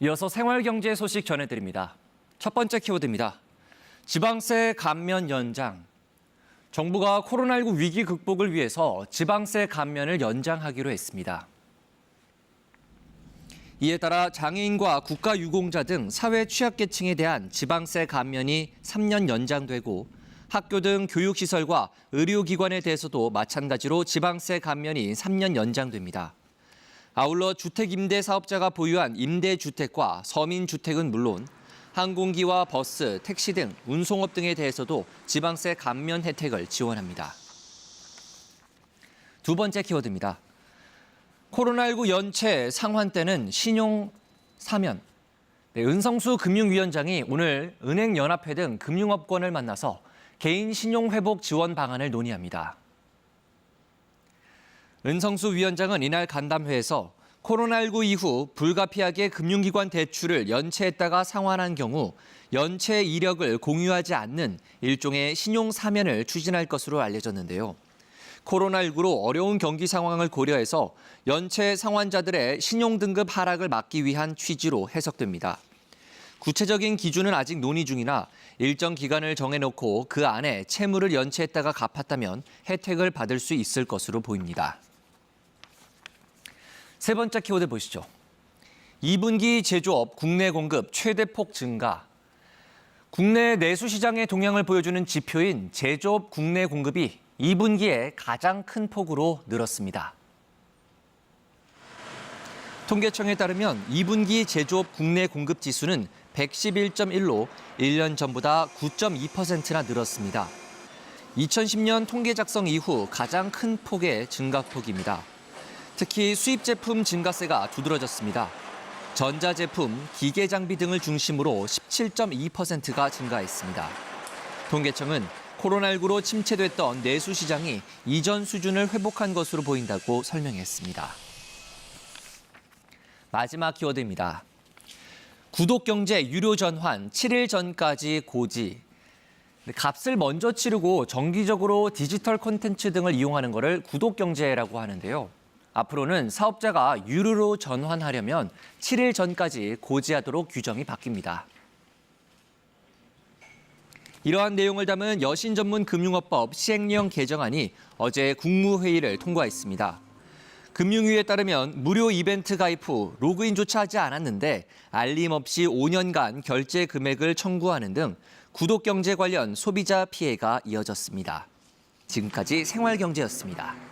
이어서 생활경제 소식 전해드립니다. 첫 번째 키워드입니다. 지방세 감면 연장. 정부가 코로나19 위기 극복을 위해서 지방세 감면을 연장하기로 했습니다. 이에 따라 장애인과 국가유공자 등 사회 취약계층에 대한 지방세 감면이 3년 연장되고 학교 등 교육시설과 의료기관에 대해서도 마찬가지로 지방세 감면이 3년 연장됩니다. 아울러 주택임대사업자가 보유한 임대주택과 서민주택은 물론 항공기와 버스, 택시 등 운송업 등에 대해서도 지방세 감면 혜택을 지원합니다. 두 번째 키워드입니다. 코로나19 연체 상환 때는 신용 사면. 은성수 금융위원장이 오늘 은행연합회 등 금융업권을 만나서 개인 신용 회복 지원 방안을 논의합니다. 은성수 위원장은 이날 간담회에서 코로나19 이후 불가피하게 금융기관 대출을 연체했다가 상환한 경우 연체 이력을 공유하지 않는 일종의 신용 사면을 추진할 것으로 알려졌는데요. 코로나19로 어려운 경기 상황을 고려해서 연체 상환자들의 신용 등급 하락을 막기 위한 취지로 해석됩니다. 구체적인 기준은 아직 논의 중이나 일정 기간을 정해놓고 그 안에 채무를 연체했다가 갚았다면 혜택을 받을 수 있을 것으로 보입니다. 세 번째 키워드 보시죠. 2분기 제조업 국내 공급 최대폭 증가. 국내 내수 시장의 동향을 보여주는 지표인 제조업 국내 공급이 2분기에 가장 큰 폭으로 늘었습니다. 통계청에 따르면 2분기 제조업 국내 공급 지수는 111.1로 1년 전보다 9.2%나 늘었습니다. 2010년 통계 작성 이후 가장 큰 폭의 증가폭입니다. 특히 수입 제품 증가세가 두드러졌습니다. 전자제품, 기계장비 등을 중심으로 17.2%가 증가했습니다. 통계청은 코로나19로 침체됐던 내수 시장이 이전 수준을 회복한 것으로 보인다고 설명했습니다. 마지막 키워드입니다. 구독경제 유료 전환 7일 전까지 고지. 값을 먼저 치르고 정기적으로 디지털 콘텐츠 등을 이용하는 것을 구독경제라고 하는데요. 앞으로는 사업자가 유료로 전환하려면 7일 전까지 고지하도록 규정이 바뀝니다. 이러한 내용을 담은 여신 전문 금융업법 시행령 개정안이 어제 국무회의를 통과했습니다. 금융위에 따르면 무료 이벤트 가입 후 로그인조차 하지 않았는데 알림 없이 5년간 결제 금액을 청구하는 등 구독경제 관련 소비자 피해가 이어졌습니다. 지금까지 생활경제였습니다.